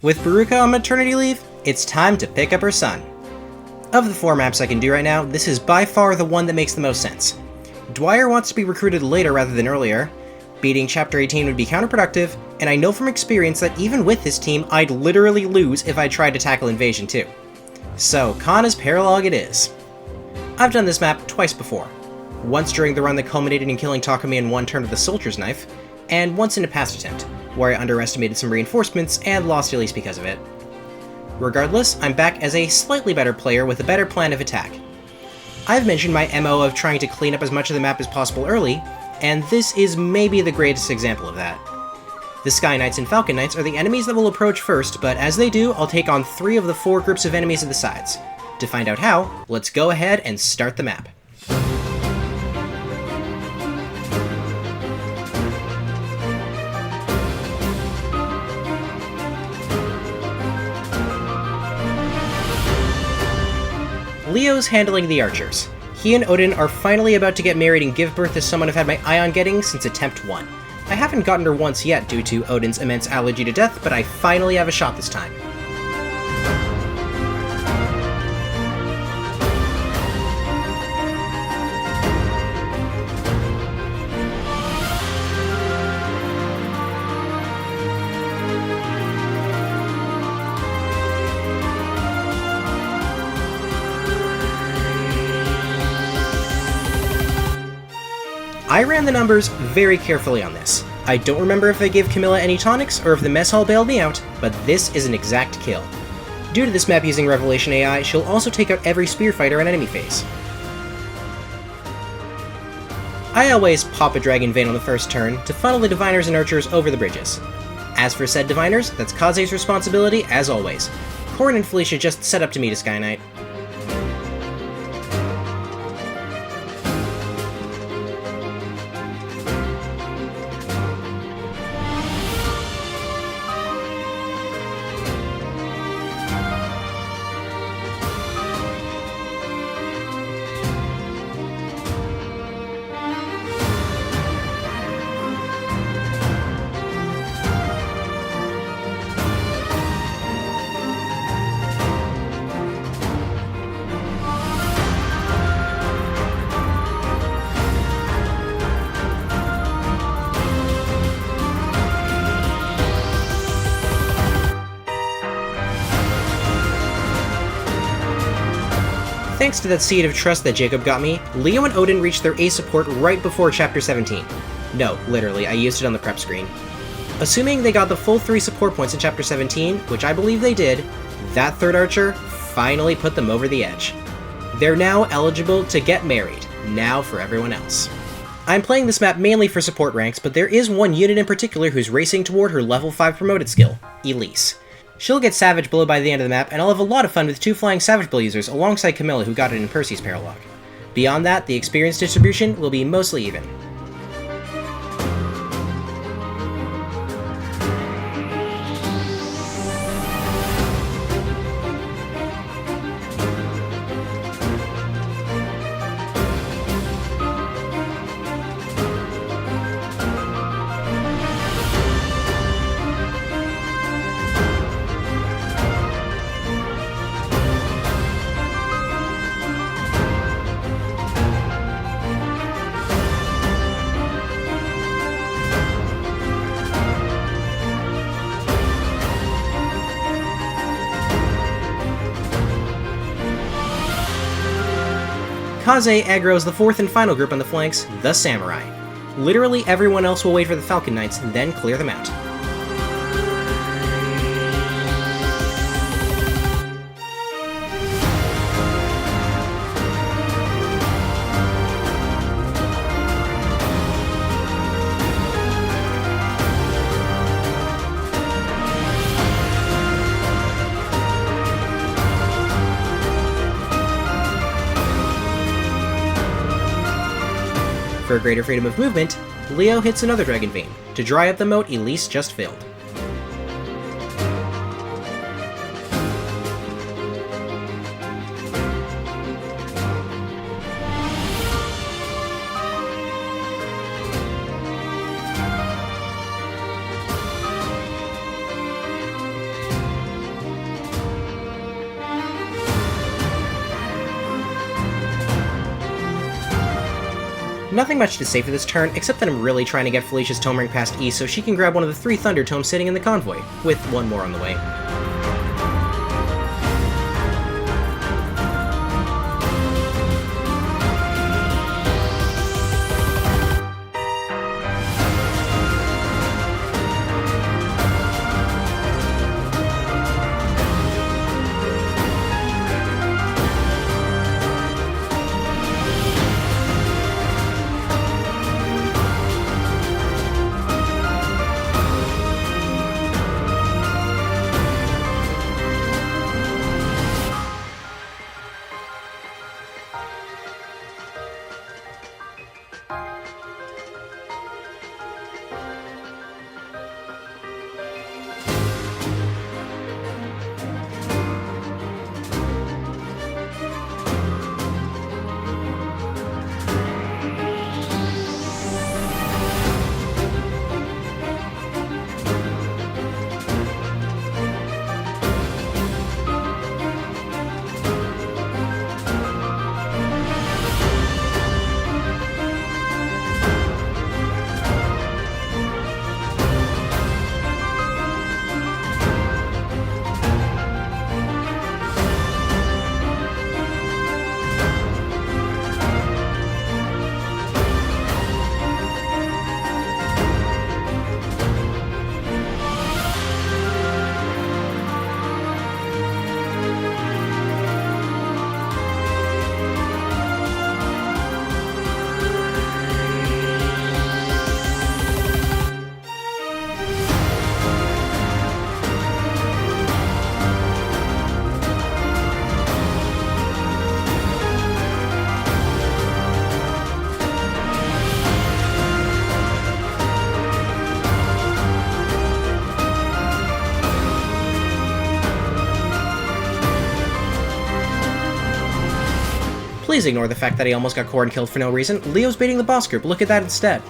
With Baruka on maternity leave, it's time to pick up her son. Of the 4 maps I can do right now, this is by far the one that makes the most sense. Dwyer wants to be recruited later rather than earlier, beating Chapter 18 would be counterproductive, and I know from experience that even with this team, I'd literally lose if I tried to tackle Invasion too. So, Kana's Paralogue it is. I've done this map twice before. Once during the run that culminated in killing Takumi in one turn with the Soldier's Knife, and once in a past attempt, where I underestimated some reinforcements and lost Elise because of it. Regardless, I'm back as a slightly better player with a better plan of attack. I've mentioned my MO of trying to clean up as much of the map as possible early, and this is maybe the greatest example of that. The Sky Knights and Falcon Knights are the enemies that will approach first, but as they do, I'll take on 3 of the 4 groups of enemies at the sides. To find out how, let's go ahead and start the map. Leo's handling the archers. He and Odin are finally about to get married and give birth to someone I've had my eye on getting since attempt 1. I haven't gotten her once yet due to Odin's immense allergy to death, but I finally have a shot this time. I ran the numbers very carefully on this. I don't remember if I gave Camilla any tonics or if the mess hall bailed me out, but this is an exact kill. Due to this map using Revelation AI, she'll also take out every spear fighter in enemy phase. I always pop a Dragon Vein on the first turn to funnel the Diviners and Archers over the bridges. As for said Diviners, that's Kaze's responsibility as always. Corrin and Felicia just set up to meet a Sky Knight. Thanks to that seed of trust that Jacob got me, Leo and Odin reached their A support right before Chapter 17. No, literally, I used it on the prep screen. Assuming they got the full 3 support points in Chapter 17, which I believe they did, that 3rd archer finally put them over the edge. They're now eligible to get married, now for everyone else. I'm playing this map mainly for support ranks, but there is one unit in particular who's racing toward her level 5 promoted skill, Elise. She'll get Savage Blow by the end of the map, and I'll have a lot of fun with 2 flying Savage Blow users alongside Camilla who got it in Percy's Paralogue. Beyond that, the experience distribution will be mostly even. Kaze aggroes the 4th and final group on the flanks, the Samurai. Literally everyone else will wait for the Falcon Knights and then clear them out. For greater freedom of movement, Leo hits another Dragon Vein, to dry up the moat Elise just filled. Nothing much to say for this turn, except that I'm really trying to get Felicia's Tomering past E so she can grab one of the 3 Thunder Tomes sitting in the convoy, with one more on the way. Please ignore the fact that he almost got Corrin killed for no reason. Leo's baiting the boss group, look at that instead.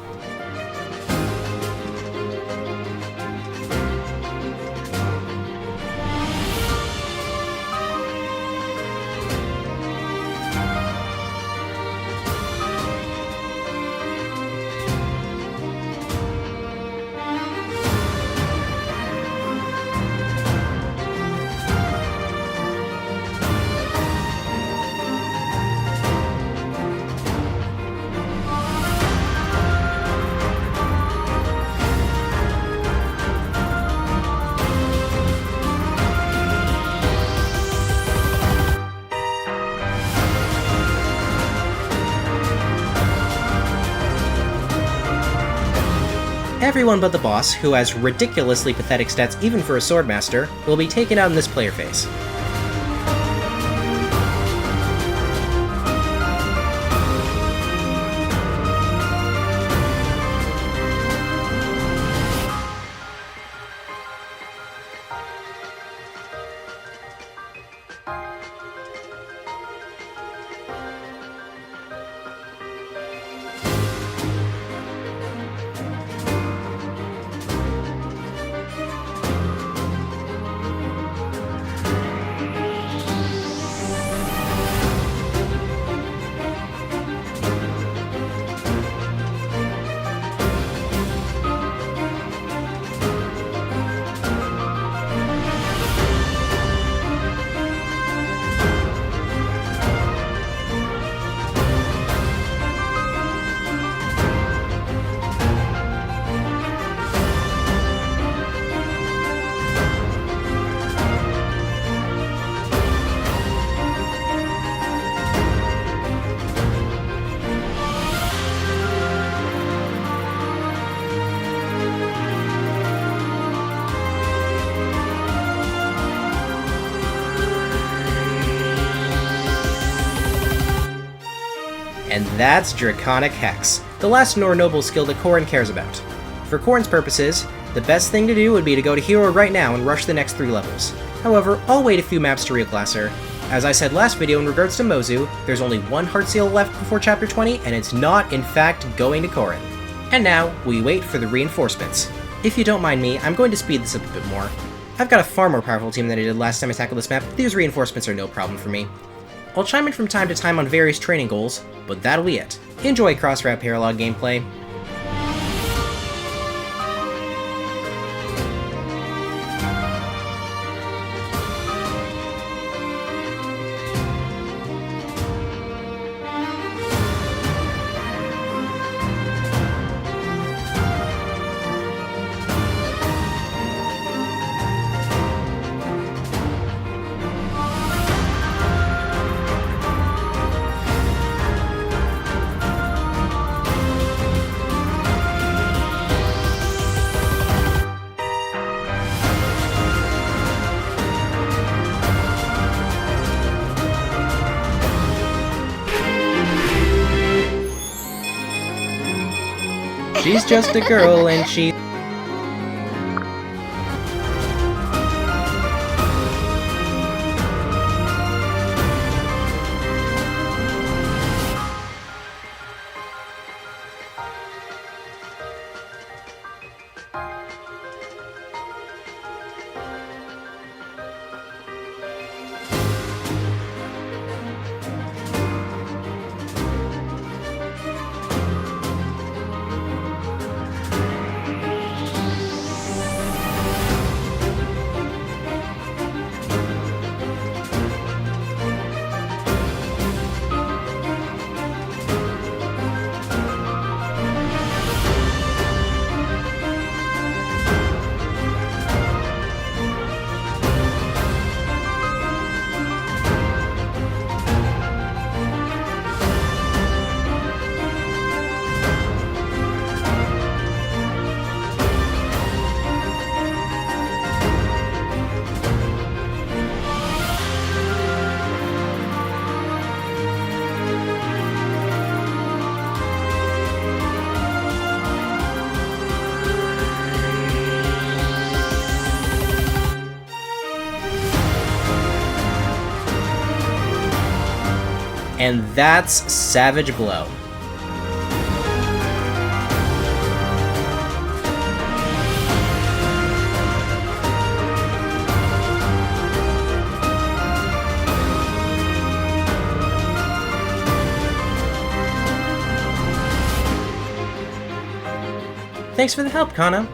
Everyone but the boss, who has ridiculously pathetic stats even for a Swordmaster, will be taken out in this player phase. And that's Draconic Hex, the last Nor Noble skill that Corrin cares about. For Corrin's purposes, the best thing to do would be to go to Hero right now and rush the next 3 levels. However, I'll wait a few maps to reclass her. As I said last video in regards to Mozu, there's only 1 Heart Seal left before Chapter 20, and it's not, in fact, going to Corrin. And now, we wait for the reinforcements. If you don't mind me, I'm going to speed this up a bit more. I've got a far more powerful team than I did last time I tackled this map, but these reinforcements are no problem for me. I'll chime in from time to time on various training goals, but that'll be it. Enjoy cross-route Paralogue gameplay. She's just a girl and she... And that's Savage Blow. Thanks for the help, Kana.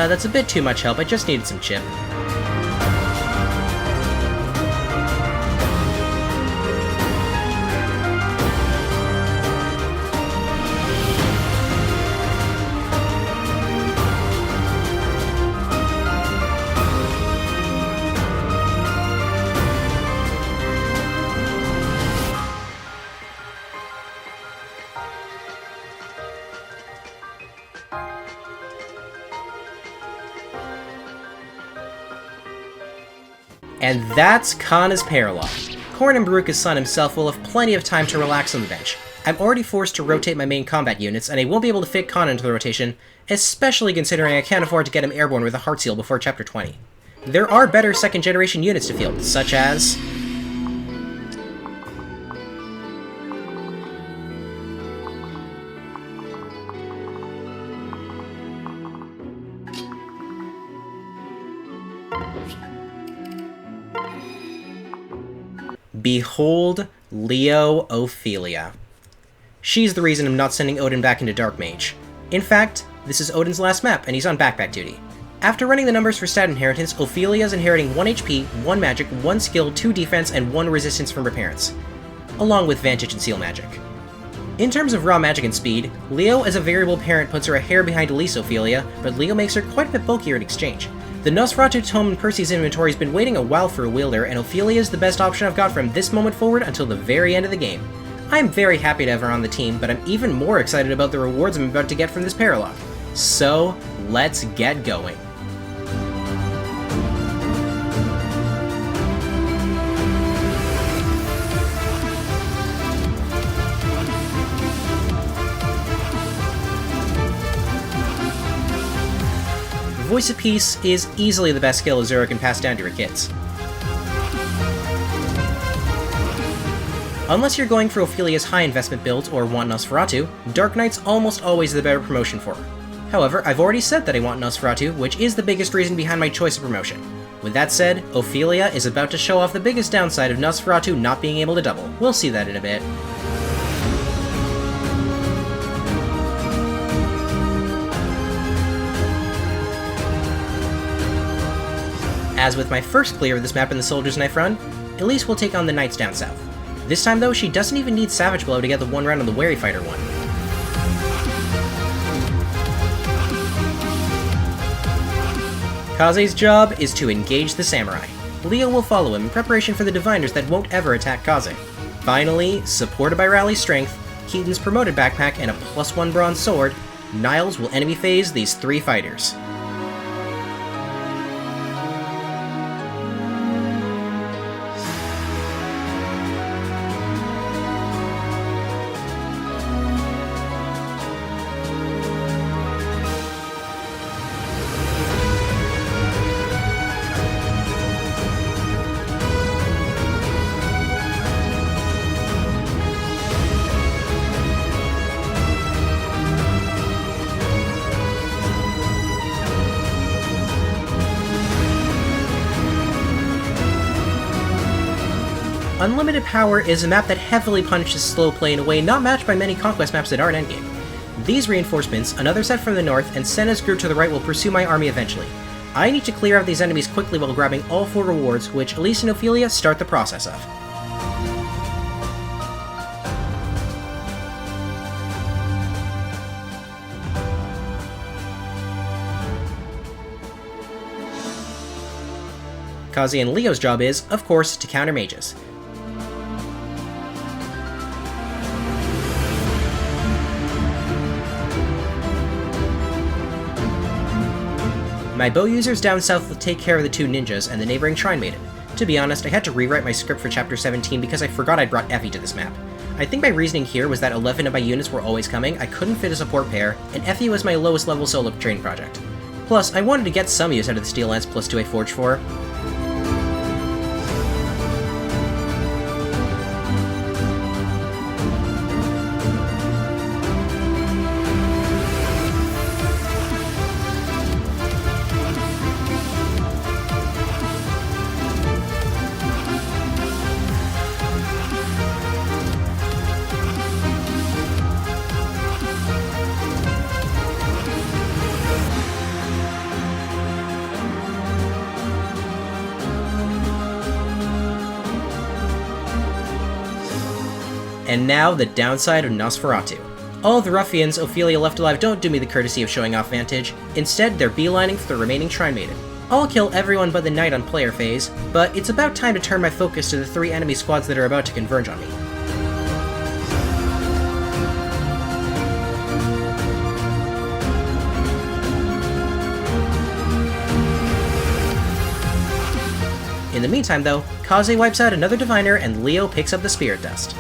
That's a bit too much help. I just needed some chip. And that's Kana's Paralogue. Korn and Baruka's son himself will have plenty of time to relax on the bench. I'm already forced to rotate my main combat units, and I won't be able to fit Kana into the rotation, especially considering I can't afford to get him airborne with a Heart Seal before Chapter 20. There are better second-generation units to field, such as... Behold Leo Ophelia. She's the reason I'm not sending Odin back into Dark Mage. In fact, this is Odin's last map, and he's on backpack duty. After running the numbers for stat inheritance, Ophelia's inheriting 1 HP, 1 magic, 1 skill, 2 defense, and 1 resistance from her parents, along with Vantage and Seal magic. In terms of raw magic and speed, Leo as a variable parent puts her a hair behind Elise Ophelia, but Leo makes her quite a bit bulkier in exchange. The Nosferatu tome in Percy's inventory has been waiting a while for a wielder, and Ophelia is the best option I've got from this moment forward until the very end of the game. I'm very happy to have her on the team, but I'm even more excited about the rewards I'm about to get from this Paralogue. So, let's get going. Voice of Peace is easily the best skill Azura can pass down to her kids. Unless you're going for Ophelia's high investment build or want Nosferatu, Dark Knight's almost always the better promotion for her. However, I've already said that I want Nosferatu, which is the biggest reason behind my choice of promotion. With that said, Ophelia is about to show off the biggest downside of Nosferatu not being able to double. We'll see that in a bit. As with my first clear of this map in the Soldier's Knife run, Elise will take on the Knights down south. This time though, she doesn't even need Savage Blow to get the one round on the Wary Fighter one. Kaze's job is to engage the Samurai. Leo will follow him in preparation for the Diviners that won't ever attack Kaze. Finally, supported by Rally's strength, Keaton's promoted backpack, and a +1 bronze sword, Niles will enemy phase these three fighters. Unlimited Power is a map that heavily punishes slow play in a way not matched by many Conquest maps that aren't endgame. These reinforcements, another set from the north, and Senna's group to the right will pursue my army eventually. I need to clear out these enemies quickly while grabbing all 4 rewards, which Elise and Ophelia start the process of. Kaze and Leo's job is, of course, to counter mages. My bow users down south will take care of the 2 ninjas and the neighboring Shrine Maiden. To be honest, I had to rewrite my script for Chapter 17 because I forgot I'd brought Effie to this map. I think my reasoning here was that 11 of my units were always coming, I couldn't fit a support pair, and Effie was my lowest level solo training project. Plus, I wanted to get some use out of the Steel Lance +2 I forged for. And now, the downside of Nosferatu. All the ruffians Ophelia left alive don't do me the courtesy of showing off Vantage. Instead, they're beelining for the remaining Shrine Maiden. I'll kill everyone but the Knight on player phase, but it's about time to turn my focus to the 3 enemy squads that are about to converge on me. In the meantime though, Kaze wipes out another Diviner and Leo picks up the Spirit Dust.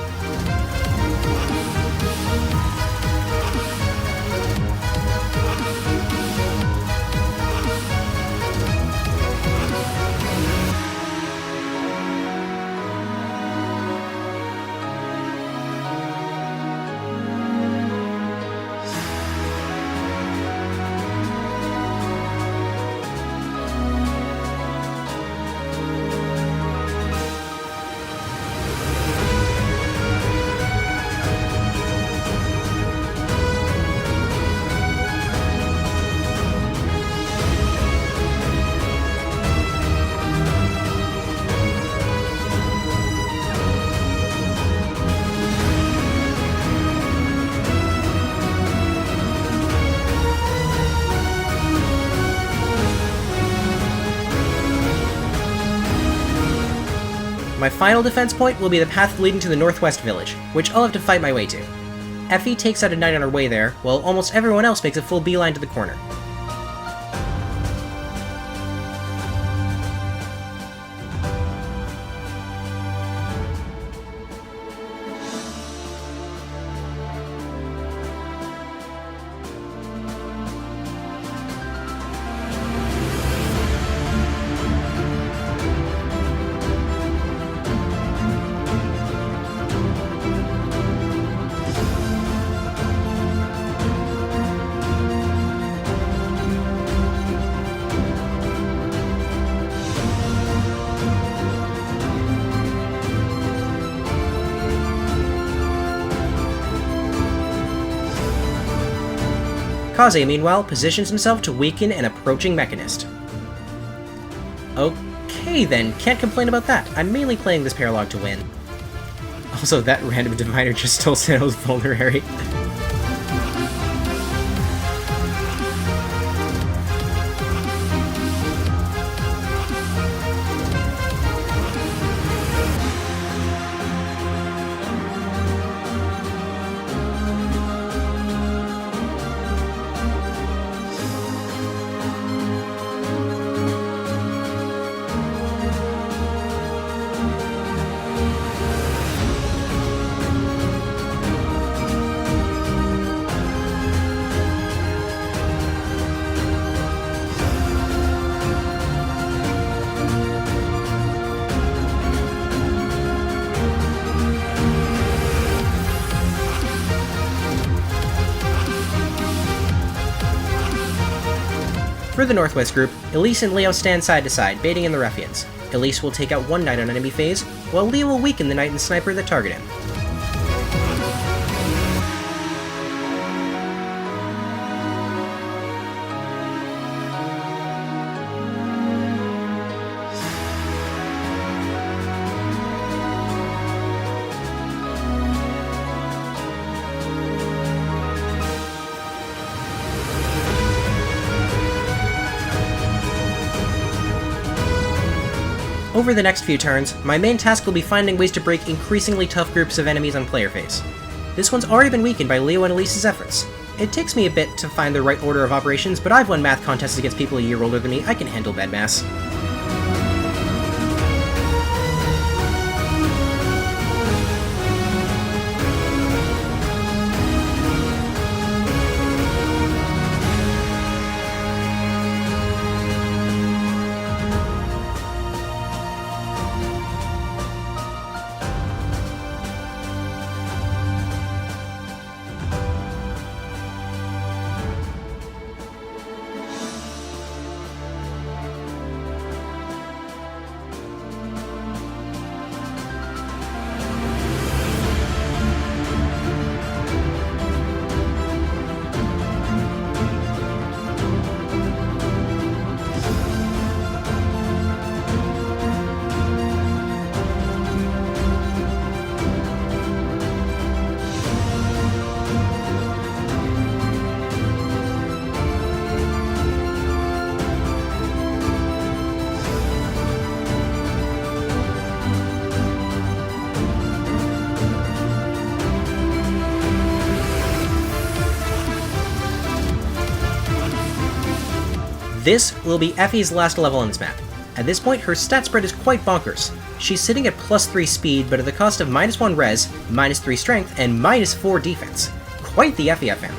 My final defense point will be the path leading to the northwest village, which I'll have to fight my way to. Effie takes out a knight on her way there, while almost everyone else makes a full beeline to the corner. Kaze, meanwhile, positions himself to weaken an approaching Mechanist. Okay then, can't complain about that. I'm mainly playing this Paralogue to win. Also, that random diviner just stole Sano's vulnerary. For the Northwest group, Elise and Leo stand side to side, baiting in the ruffians. Elise will take out one knight on enemy phase, while Leo will weaken the knight and sniper that target him. Over the next few turns, my main task will be finding ways to break increasingly tough groups of enemies on player phase. This one's already been weakened by Leo and Elise's efforts. It takes me a bit to find the right order of operations, but I've won math contests against people a year older than me. I can handle bad maths. This will be Effie's last level on this map. At this point, her stat spread is quite bonkers. She's sitting at +3 speed, but at the cost of -1 res, -3 strength, and -4 defense. Quite the Effie I found.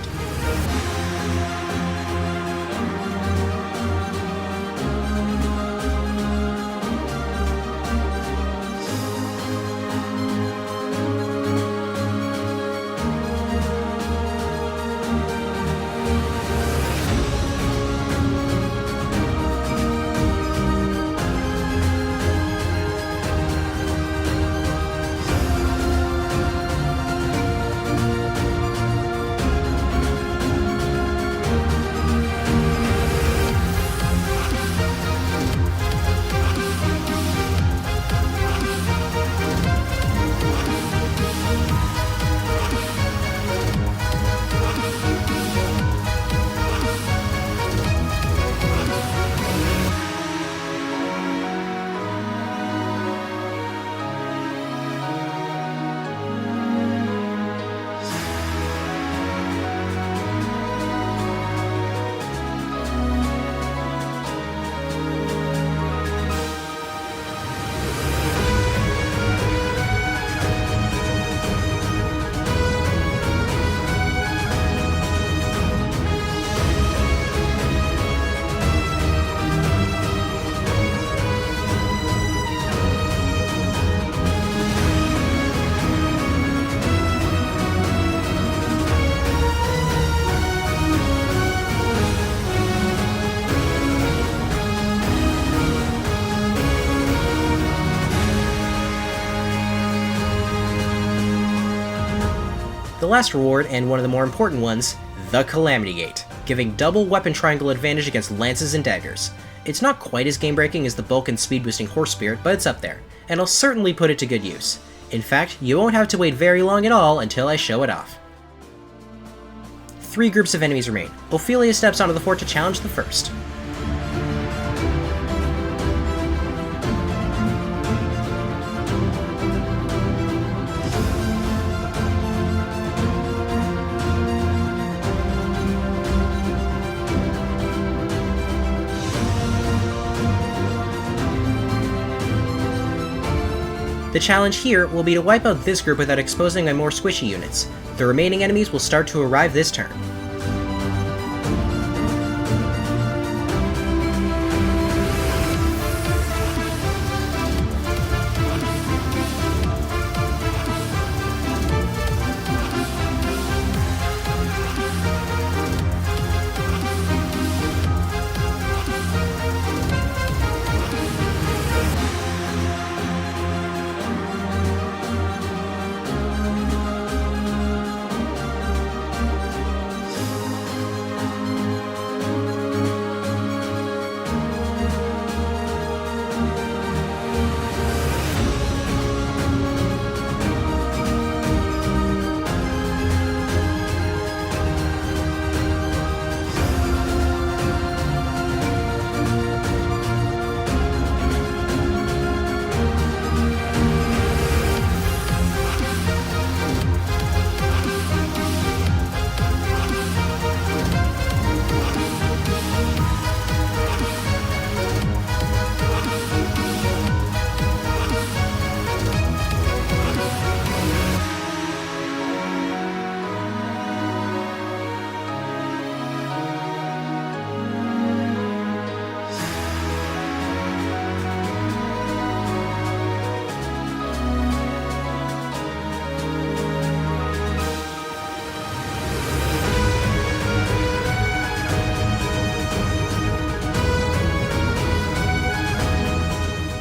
The last reward, and one of the more important ones, the Calamity Gate, giving double weapon triangle advantage against lances and daggers. It's not quite as game-breaking as the bulk and speed-boosting Horse Spirit, but it's up there, and I'll certainly put it to good use. In fact, you won't have to wait very long at all until I show it off. 3 groups of enemies remain. Ophelia steps onto the fort to challenge the first. The challenge here will be to wipe out this group without exposing my more squishy units. The remaining enemies will start to arrive this turn.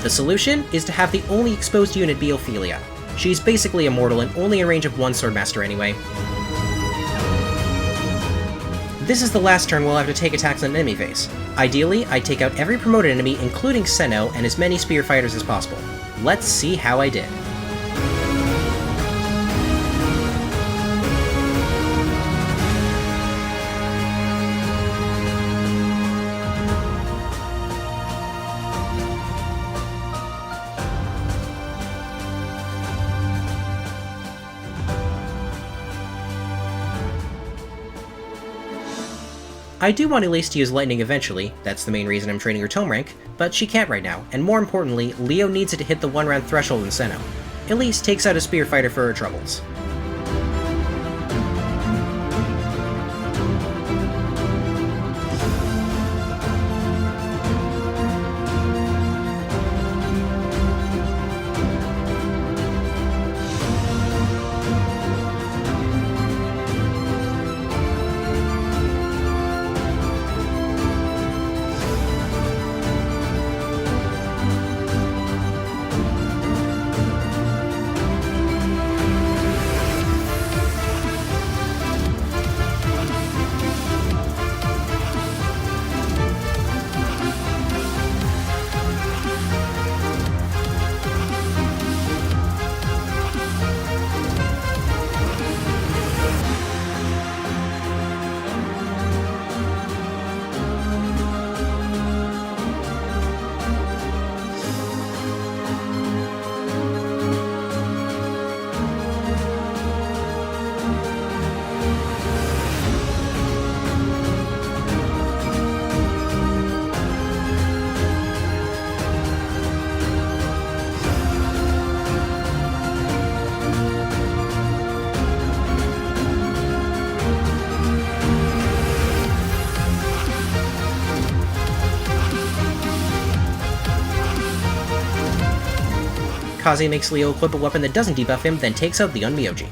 The solution is to have the only exposed unit be Ophelia. She's basically immortal and only in range of one Swordmaster anyway. This is the last turn we'll have to take attacks on an enemy face. Ideally, I take out every promoted enemy including Senno and as many spear fighters as possible. Let's see how I did. I do want Elise to use lightning eventually, that's the main reason I'm training her tome rank, but she can't right now, and more importantly, Leo needs it to hit the 1-round threshold in Senno. Elise takes out a spear fighter for her troubles. Kaze makes Leo equip a weapon that doesn't debuff him, then takes out the Onmyoji.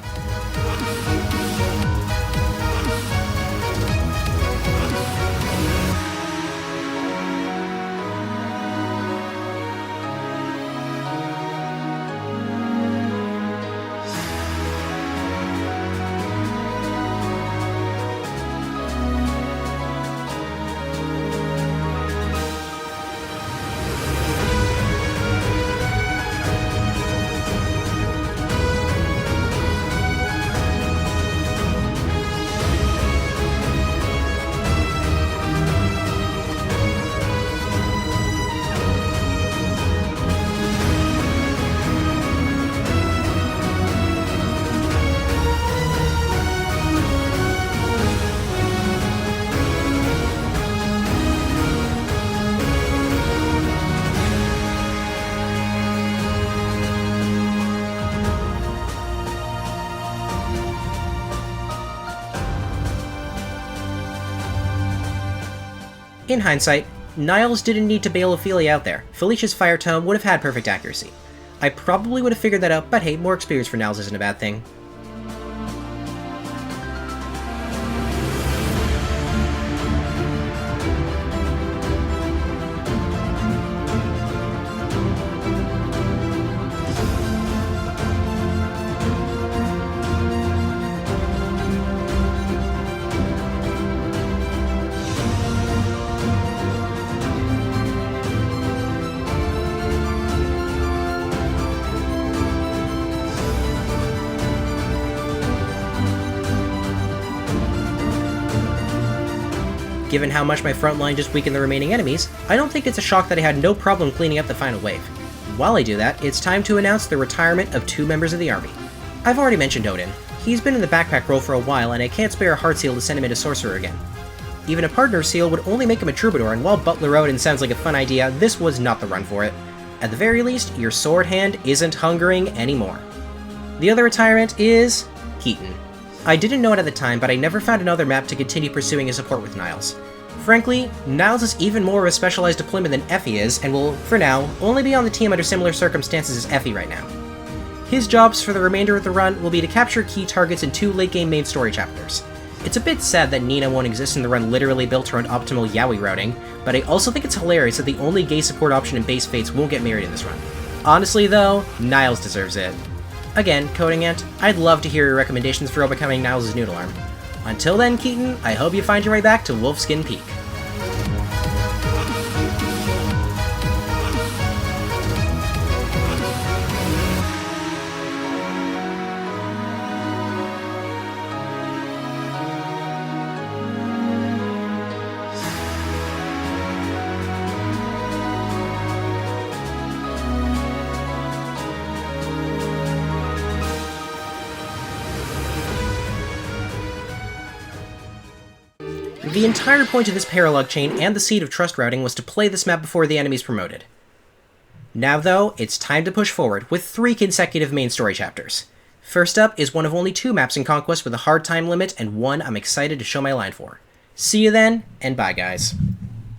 In hindsight, Niles didn't need to bail Ophelia out there. Felicia's fire tome would have had perfect accuracy. I probably would have figured that out, but hey, more experience for Niles isn't a bad thing. Given how much my front line just weakened the remaining enemies, I don't think it's a shock that I had no problem cleaning up the final wave. While I do that, it's time to announce the retirement of 2 members of the army. I've already mentioned Odin. He's been in the backpack role for a while, and I can't spare a Heart Seal to send him into Sorcerer again. Even a Partner Seal would only make him a Troubadour, and while Butler Odin sounds like a fun idea, this was not the run for it. At the very least, your sword hand isn't hungering anymore. The other retirement is Keaton. I didn't know it at the time, but I never found another map to continue pursuing his support with Niles. Frankly, Niles is even more of a specialized deployment than Effie is, and will, for now, only be on the team under similar circumstances as Effie right now. His jobs for the remainder of the run will be to capture key targets in 2 late-game main story chapters. It's a bit sad that Nina won't exist in the run literally built around optimal yaoi routing, but I also think it's hilarious that the only gay support option in base Fates won't get married in this run. Honestly though, Niles deserves it. Again, Coding Ant, I'd love to hear your recommendations for overcoming Niles' noodle arm. Until then, Keaton, I hope you find your way back to Wolfskin Peak. The entire point of this Paralogue chain and the seed of trust routing was to play this map before the enemy's promoted. Now though, it's time to push forward with 3 consecutive main story chapters. First up is one of only 2 maps in Conquest with a hard time limit and one I'm excited to show my line for. See you then, and bye guys.